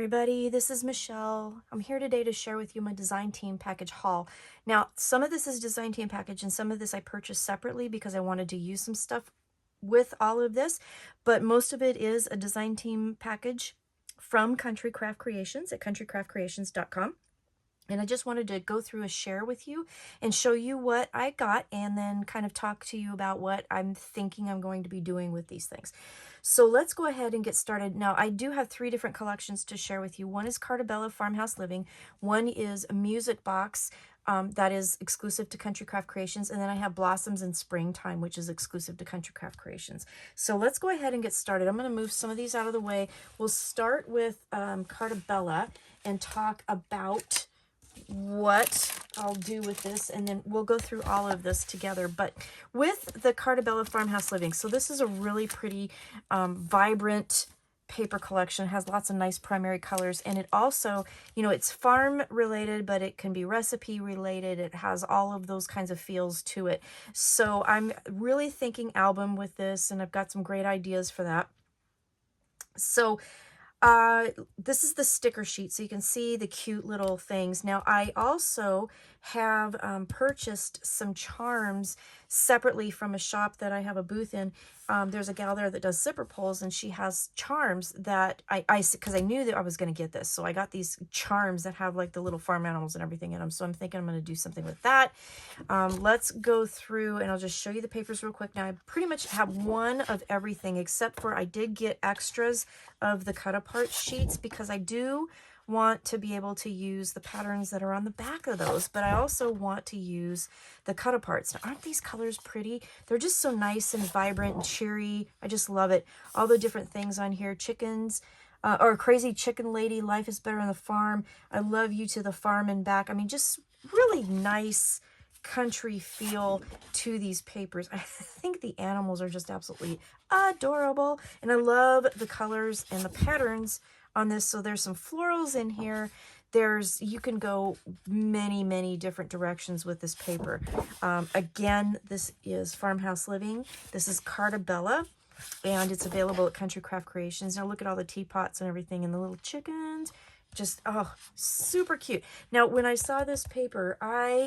everybody, this is Michelle. I'm here today to share with you my design team package haul. Now, some of this is design team package and some of this I purchased separately because I wanted to use some stuff with all of this, but most of it is a design team package from Country Craft Creations at countrycraftcreations.com. And I just wanted to go through a share with you and show you what I got and then kind of talk to you about what I'm thinking I'm going to be doing with these things. So let's go ahead and get started. Now, I do have three different collections to share with you. One is Carta Bella Farmhouse Living. One is a music box that is exclusive to Country Craft Creations. And then I have Blossoms in Springtime, which is exclusive to Country Craft Creations. So let's go ahead and get started. I'm going to move some of these out of the way. We'll start with Carta Bella and talk about what I'll do with this, and then we'll go through all of this together. But with the Cartabella Farmhouse Living, so this is a really pretty vibrant paper collection. It has lots of nice primary colors, and it also, you know, it's farm related, but it can be recipe related. It has all of those kinds of feels to it. So I'm really thinking album with this, and I've got some great ideas for that. So this is the sticker sheet, so you can see the cute little things. Now, I also have purchased some charms separately from a shop that I have a booth in. There's a gal there that does zipper pulls, and she has charms that because I knew that I was going to get this. So I got these charms that have like the little farm animals and everything in them. So I'm thinking I'm going to do something with that. Let's go through and I'll just show you the papers real quick. Now, I pretty much have one of everything except for I did get extras of the cut apart sheets because I do want to be able to use the patterns that are on the back of those, but I also want to use the cut aparts. Now, aren't these colors pretty? They're just so nice and vibrant and cheery. I just love it. All the different things on here. Chickens, or Crazy Chicken Lady, Life is Better on the Farm, I Love You to the Farm and Back. I mean, just really nice country feel to these papers. I think the animals are just absolutely adorable, and I love the colors and the patterns on this. So there's some florals in here. You can go many different directions with this paper. Again, this is Farmhouse Living. This is Carta Bella, and it's available at Country Craft Creations. Now look at all the teapots and everything and the little chickens. Just, oh, super cute. Now, when I saw this paper,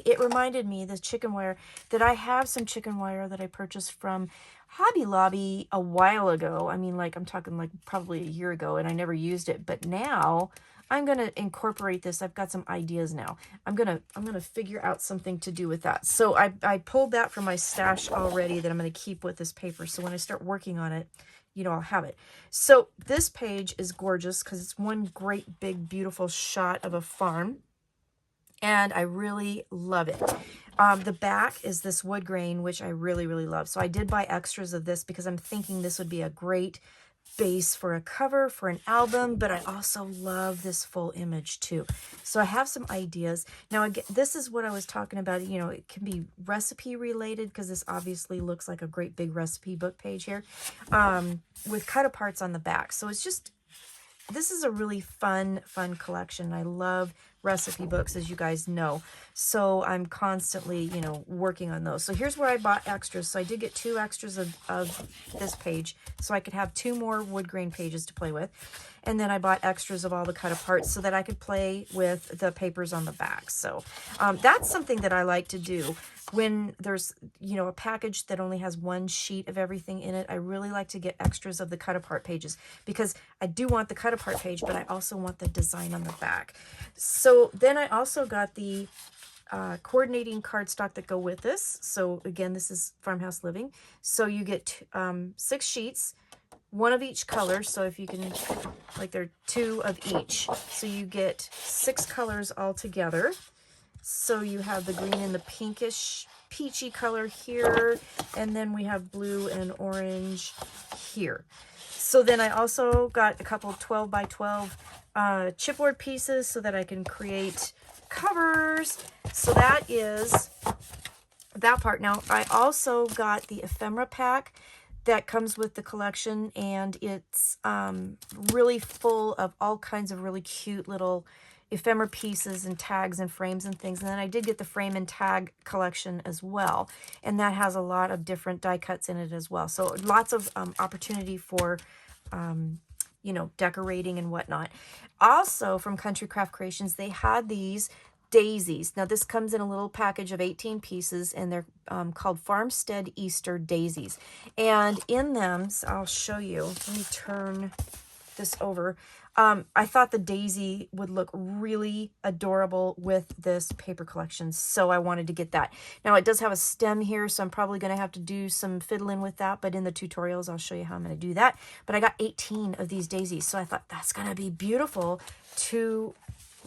it reminded me, this chicken wire, that I have some chicken wire that I purchased from Hobby Lobby a while ago. I mean, like, I'm talking like probably a year ago, and I never used it. But now I'm going to incorporate this. I've got some ideas now. I'm going to figure out something to do with that. So I pulled that from my stash already that I'm going to keep with this paper. So when I start working on it, you know, I'll have it. So this page is gorgeous because it's one great big beautiful shot of a farm, and I really love it. The back is this wood grain, which I really love. So I did buy extras of this because I'm thinking this would be a great base for a cover for an album, but I also love this full image too. So I have some ideas. Now, again, this is what I was talking about. You know, it can be recipe related because this obviously looks like a great big recipe book page here, with cut aparts on the back. So it's just, this is a really fun collection. I love recipe books, as you guys know. So I'm constantly, you know, working on those. So here's where I bought extras. So I did get 2 extras of this page so I could have 2 more wood grain pages to play with. And then I bought extras of all the cut aparts so that I could play with the papers on the back. So that's something that I like to do when there's, you know, a package that only has 1 sheet of everything in it. I really like to get extras of the cut apart pages because I do want the cut apart page, but I also want the design on the back. So then I also got the coordinating cardstock that go with this. So again, this is Farmhouse Living. So you get 6 sheets, 1 of each color. So if you can, like, there are 2 of each. So you get 6 colors all together. So you have the green and the pinkish peachy color here, and then we have blue and orange here. So then I also got a couple 12 by 12 chipboard pieces so that I can create covers. So that is that part. Now, I also got the ephemera pack that comes with the collection, and it's really full of all kinds of really cute little ephemera pieces and tags and frames and things. And then I did get the frame and tag collection as well, and that has a lot of different die cuts in it as well. So lots of opportunity for you know, decorating and whatnot. Also from Country Craft Creations, they had these daisies. Now this comes in a little package of 18 pieces, and they're called Farmstead Easter daisies. And in them, so I'll show you. Let me turn this over. I thought the daisy would look really adorable with this paper collection, so I wanted to get that. Now it does have a stem here, so I'm probably going to have to do some fiddling with that, but in the tutorials I'll show you how I'm going to do that. But I got 18 of these daisies, so I thought that's going to be beautiful to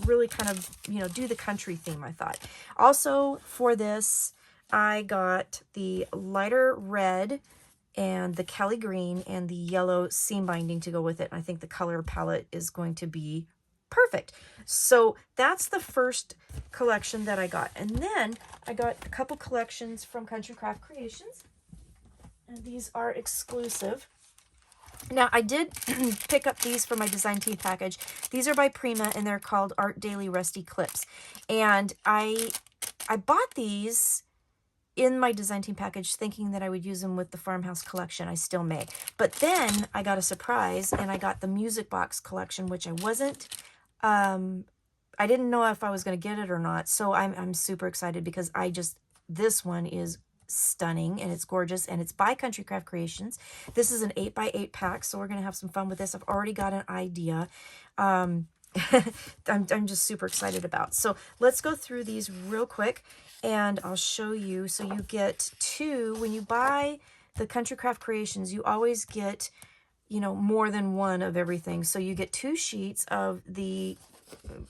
really kind of, you know, do the country theme, I thought. Also for this, I got the lighter red and the Kelly green and the yellow seam binding to go with it. I think the color palette is going to be perfect. So that's the first collection that I got. And then I got a couple collections from Country Craft Creations, and these are exclusive. Now I did pick up these for my design team package. These are by Prima, and they're called Art Daily Rusty Clips. And I bought these in my design team package thinking that I would use them with the Farmhouse collection. I still may. But then I got a surprise, and I got the music box collection, which I wasn't, I didn't know if I was going to get it or not. So I'm super excited because this one is stunning and it's gorgeous, and it's by Country Craft Creations. This is an 8x8 pack, so we're going to have some fun with this. I've already got an idea. I'm just super excited about. So let's go through these real quick, and I'll show you. So you get two, when you buy the Country Craft Creations, you always get, you know, more than one of everything. So you get 2 sheets of the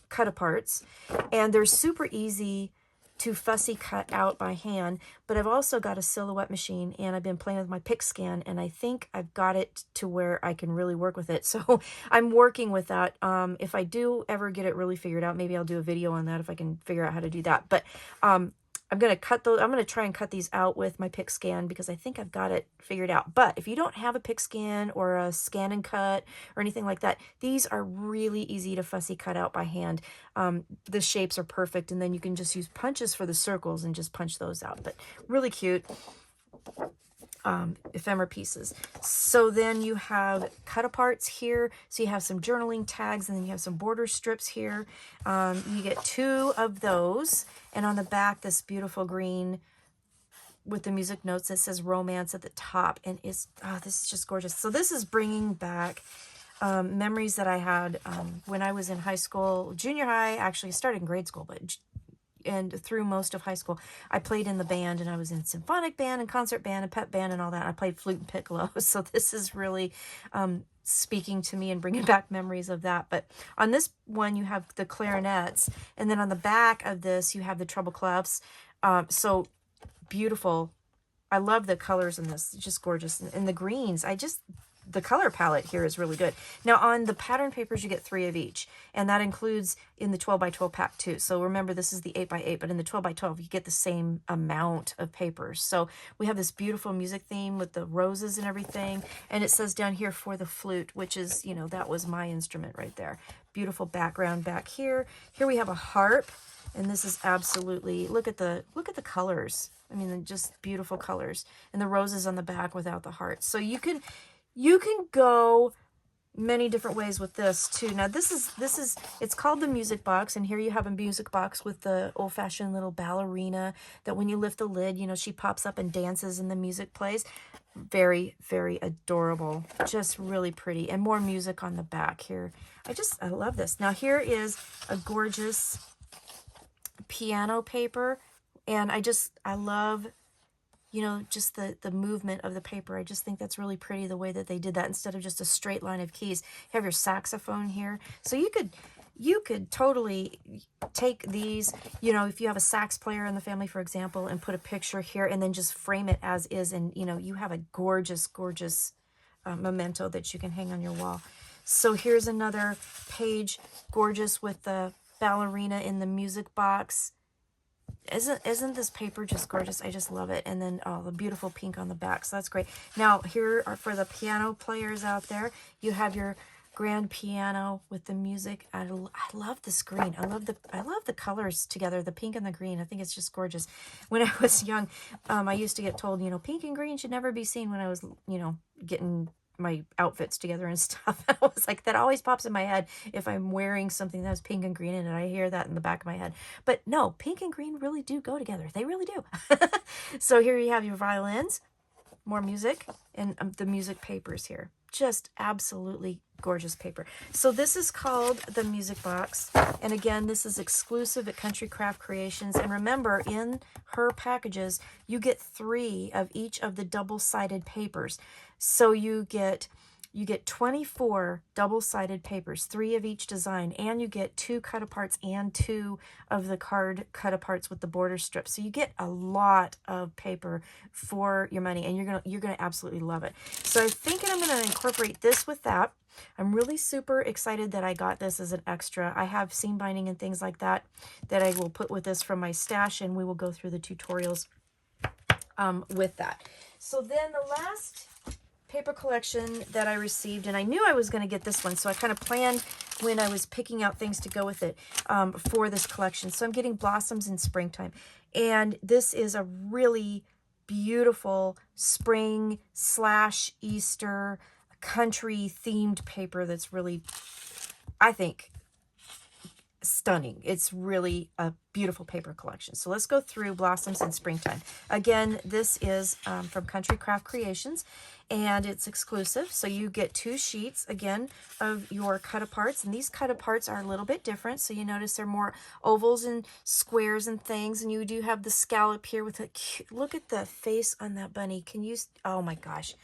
cut aparts, and they're super easy to fussy cut out by hand. But I've also got a silhouette machine, and I've been playing with my pick scan, and I think I've got it to where I can really work with it. So I'm working with that. If I do ever get it really figured out, maybe I'll do a video on that if I can figure out how to do that. But I'm going to cut those. I'm going to try and cut these out with my pick scan because I think I've got it figured out. But if you don't have a pick scan or a scan and cut or anything like that, these are really easy to fussy cut out by hand. The shapes are perfect, and then you can just use punches for the circles and just punch those out. But really cute ephemera pieces. So then you have cut aparts here. So you have some journaling tags, and then you have some border strips here. You get 2 of those, and on the back, this beautiful green with the music notes that says romance at the top, and it's, oh, this is just gorgeous. So this is bringing back memories that I had when I was in high school, junior high. Actually started in grade school, but and through most of high school, I played in the band, and I was in symphonic band and concert band and pep band and all that. I played flute and piccolo. So this is really speaking to me and bringing back memories of that. But on this one, you have the clarinets, and then on the back of this, you have the treble clefs. So beautiful. I love the colors in this. It's just gorgeous. And the greens, the color palette here is really good. Now on the pattern papers, you get 3 of each, and that includes in the 12x12 pack too. So remember, this is the 8x8, but in the 12x12, you get the same amount of papers. So we have this beautiful music theme with the roses and everything. And it says down here for the flute, which is, you know, that was my instrument right there. Beautiful background back here. Here we have a harp, and this is absolutely, look at the colors. I mean, just beautiful colors, and the roses on the back without the hearts. So you can go many different ways with this too. Now this is it's called the music box, and here you have a music box with the old-fashioned little ballerina that when you lift the lid, you know, she pops up and dances and the music plays. Very, very adorable. Just really pretty. And more music on the back here. I love this. Now here is a gorgeous piano paper, and I love, you know, just the movement of the paper. I just think that's really pretty, the way that they did that instead of just a straight line of keys. You have your saxophone here. So you could totally take these, you know, if you have a sax player in the family, for example, and put a picture here and then just frame it as is. And, you know, you have a gorgeous, gorgeous memento that you can hang on your wall. So here's another page, gorgeous with the ballerina in the music box. Isn't this paper just gorgeous? I just love it. And then, oh, the beautiful pink on the back. So that's great. Now, here are for the piano players out there. You have your grand piano with the music. I love this green. I love the colors together, the pink and the green. I think it's just gorgeous. When I was young, I used to get told, you know, pink and green should never be seen when I was, you know, getting my outfits together and stuff. I was like, that always pops in my head if I'm wearing something that has pink and green in it. I hear that in the back of my head. But no, pink and green really do go together. They really do. So here you have your violins, more music, and the music papers here. Just absolutely gorgeous paper. So this is called the music box. And again, this is exclusive at Country Craft Creations. And remember, in her packages, you get 3 of each of the double-sided papers. So you get 24 double-sided papers, 3 of each design, and you get 2 cut-aparts and 2 of the card cut-aparts with the border strips. So you get a lot of paper for your money, and you're gonna absolutely love it. So I'm thinking I'm gonna incorporate this with that. I'm really super excited that I got this as an extra. I have seam binding and things like that that I will put with this from my stash, and we will go through the tutorials with that. So then the last paper collection that I received, and I knew I was going to get this one, so I kind of planned when I was picking out things to go with it for this collection. So I'm getting Blossoms in Springtime, and this is a really beautiful spring / Easter country themed paper that's really, I think, stunning. It's really a beautiful paper collection. So let's go through Blossoms in Springtime. Again, this is from Country Craft Creations, and it's exclusive. So you get 2 sheets, again, of your cut-aparts, and these cut-aparts are a little bit different. So you notice they're more ovals and squares and things, and you do have the scallop here with a cute, look at the face on that bunny. Can you, oh my gosh,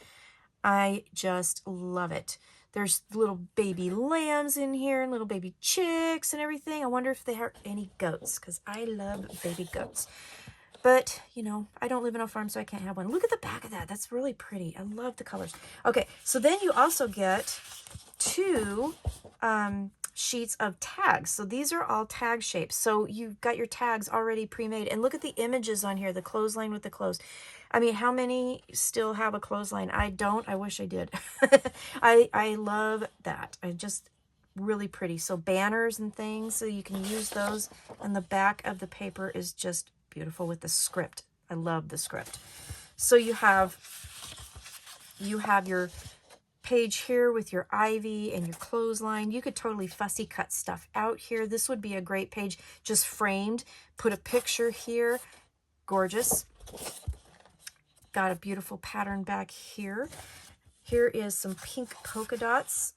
I just love it. There's little baby lambs in here and little baby chicks and everything. I wonder if they have any goats, because I love baby goats. But, you know, I don't live in a farm, so I can't have one. Look at the back of that. That's really pretty. I love the colors. Okay, so then you also get 2 sheets of tags. So these are all tag shapes. So you've got your tags already pre-made. And look at the images on here, the clothesline with the clothes. I mean, how many still have a clothesline? I don't. I wish I did. I love that. I just really pretty. So banners and things, so you can use those. And the back of the paper is just beautiful with the script. I love the script. So you have your page here with your ivy and your clothesline. You could totally fussy cut stuff out here. This would be a great page just framed. Put a picture here. Gorgeous. Got a beautiful pattern back here. Here is some pink polka dots.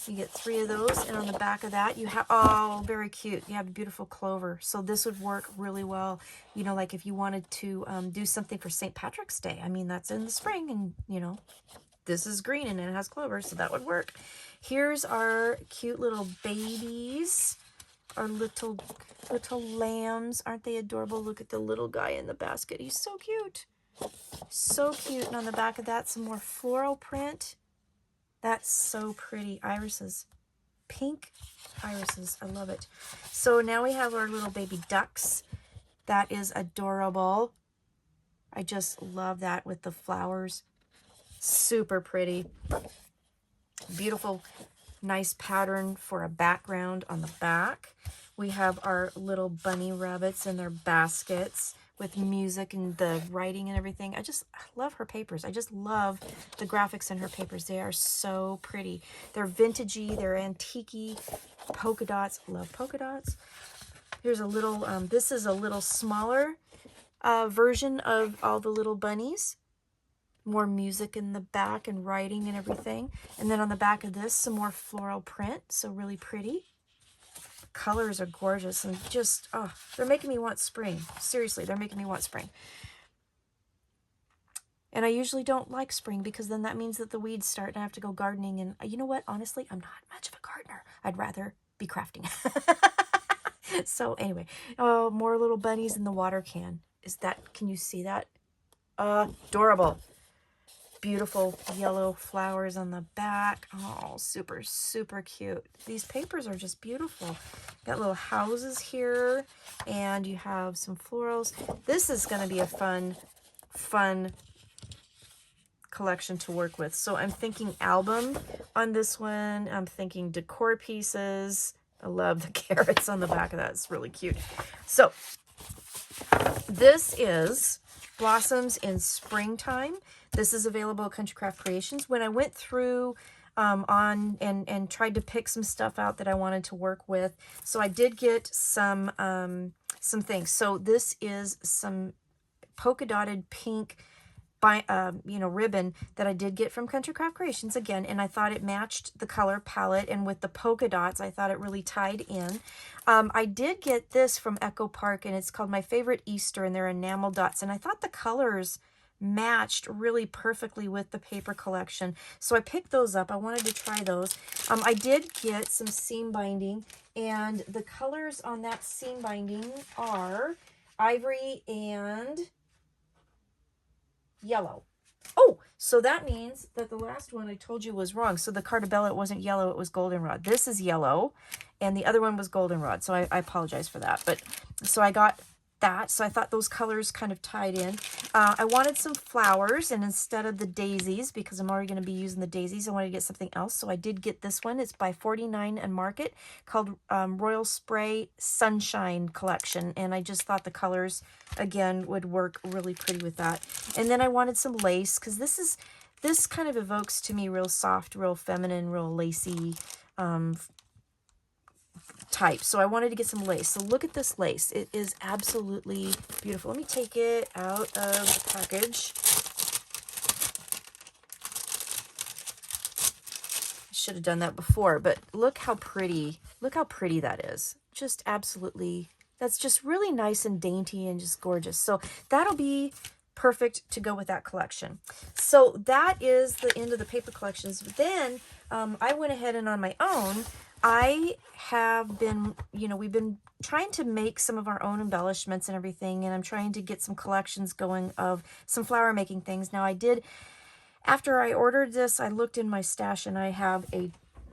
You get 3 of those, and on the back of that you have, oh, very cute, you have a beautiful clover. So this would work really well, you know, like if you wanted to do something for St. Patrick's Day. I mean, that's in the spring, and you know, this is green and it has clover, so that would work. Here's our cute little babies, our little lambs. Aren't they adorable? Look at the little guy in the basket. He's so cute. So cute. And on the back of that, some more floral print. That's so pretty. Irises. Pink irises. I love it. So now we have our little baby ducks. That is adorable. I just love that with the flowers. Super pretty. Beautiful, nice pattern for a background on the back. We have our little bunny rabbits in their baskets with music and the writing and everything. I love her papers. I just love the graphics in her papers. They are so pretty. They're vintagey, they're antique-y. Polka dots. Love polka dots. Here's a little, this is a little smaller version of all the little bunnies. More music in the back and writing and everything. And then on the back of this, some more floral print. So really pretty. Colors are gorgeous and just, oh, they're making me want spring. Seriously, they're making me want spring. And I usually don't like spring because then that means that the weeds start and I have to go gardening. And you know what? Honestly, I'm not much of a gardener. I'd rather be crafting. So anyway, oh, more little bunnies in the water can. Can you see that? Adorable. Beautiful yellow flowers on the back. Oh, super, super cute. These papers are just beautiful. Got little houses here, and you have some florals. This is going to be a fun collection to work with. So I'm thinking album on this one. I'm thinking decor pieces. I love the carrots on the back of that. It's really cute. So this is Blossoms in Springtime. This is available at Country Craft Creations. When I went through on and tried to pick some stuff out that I wanted to work with, so I did get some things. So this is some polka dotted pink by ribbon that I did get from Country Craft Creations again, and I thought it matched the color palette, and with the polka dots I thought it really tied in. I did get this from Echo Park, and it's called My Favorite Easter, and they're enamel dots, and I thought the colors matched really perfectly with the paper collection, so I picked those up. I wanted to try those. I did get some seam binding, and the colors on that seam binding are ivory and yellow. Oh, so that means that the last one I told you was wrong. So the Carta Bella, it wasn't yellow, it was goldenrod. This is yellow, and the other one was goldenrod. So I apologize for that. But so I got that. So I thought those colors kind of tied in. I wanted some flowers, and instead of the daisies, because I'm already going to be using the daisies, I wanted to get something else. So I did get this one. It's by 49 and Market, called Royal Spray Sunshine Collection. And I just thought the colors, again, would work really pretty with that. And then I wanted some lace, because this kind of evokes to me real soft, real feminine, real lacy type. So I wanted to get some lace. So look at this lace. It is absolutely beautiful. Let me take it out of the package. I should have done that before, but look how pretty that is. Just absolutely, that's just really nice and dainty and just gorgeous. So that'll be perfect to go with that collection. So that is the end of the paper collections. But then I went ahead and on my own, I have been, we've been trying to make some of our own embellishments and everything, and I'm trying to get some collections going of some flower making things. Now I did, after I ordered this, I looked in my stash, and I have a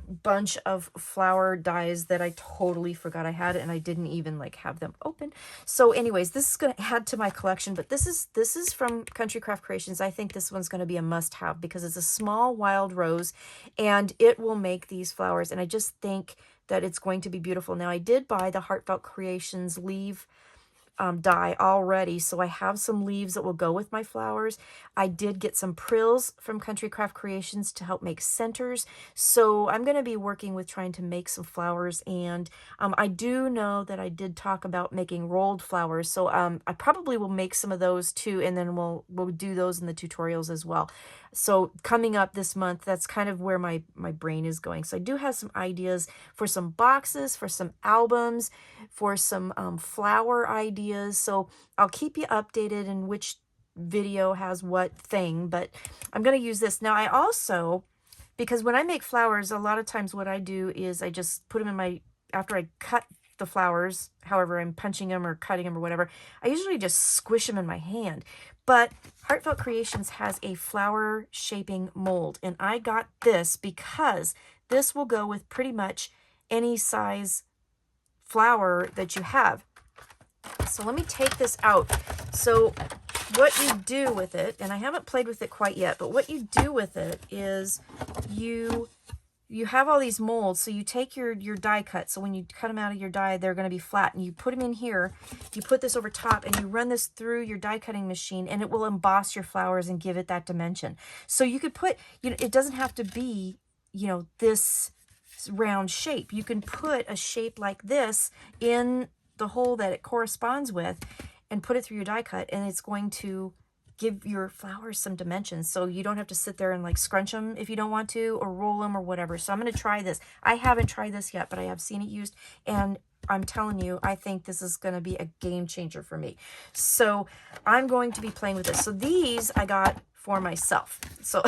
bunch of flower dies that I totally forgot I had, and I didn't even have them open. So anyways, this is going to add to my collection, but this is from Country Craft Creations. I think this one's going to be a must-have because it's a small wild rose, and it will make these flowers, and I just think that it's going to be beautiful. Now I did buy the Heartfelt Creations leaf die already, so I have some leaves that will go with my flowers. I did get some prills from Country Craft Creations to help make centers, so I'm going to be working with trying to make some flowers. And I do know that I did talk about making rolled flowers, so I probably will make some of those too, and then we'll do those in the tutorials as well. So coming up this month, that's kind of where my brain is going. So I do have some ideas for some boxes, for some albums, for some flower ideas. So I'll keep you updated in which video has what thing, but I'm going to use this. Now I also, because when I make flowers, a lot of times what I do is I just put them in my, after I cut the flowers, however I'm punching them or cutting them or whatever, I usually just squish them in my hand. But Heartfelt Creations has a flower shaping mold, and I got this because this will go with pretty much any size flower that you have. So let me take this out. So what you do with it, and I haven't played with it quite yet, but what you do with it is you have all these molds. So you take your die cut. So when you cut them out of your die, they're going to be flat, and you put them in here. You put this over top, and you run this through your die cutting machine, and it will emboss your flowers and give it that dimension. So you could put, it doesn't have to be, this round shape. You can put a shape like this in the hole that it corresponds with and put it through your die cut, and it's going to give your flowers some dimensions, so you don't have to sit there and scrunch them if you don't want to, or roll them or whatever. So I'm going to try this. I haven't tried this yet, but I have seen it used, and I'm telling you, I think this is going to be a game changer for me. So I'm going to be playing with this. So these I got for myself. So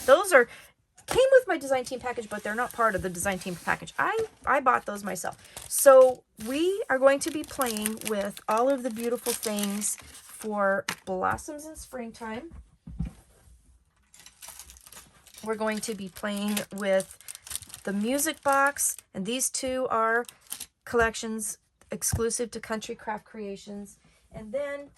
those came with my design team package, but they're not part of the design team package. I bought those myself. So we are going to be playing with all of the beautiful things for blossoms in springtime. We're going to be playing with the music box, and these two are collections exclusive to Country Craft Creations. And then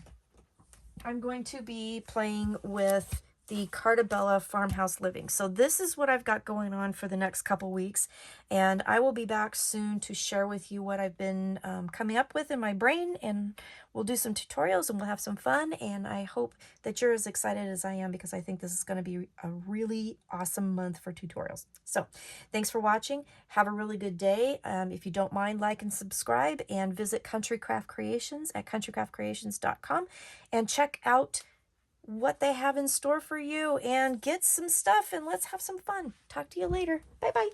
I'm going to be playing with the Carta Bella Farmhouse Living. So this is what I've got going on for the next couple weeks, and I will be back soon to share with you what I've been coming up with in my brain, and we'll do some tutorials and we'll have some fun, and I hope that you're as excited as I am, because I think this is going to be a really awesome month for tutorials. So thanks for watching. Have a really good day. If you don't mind, like and subscribe, and visit Country Craft Creations at countrycraftcreations.com and check out what they have in store for you and get some stuff, and let's have some fun. Talk to you later. Bye bye.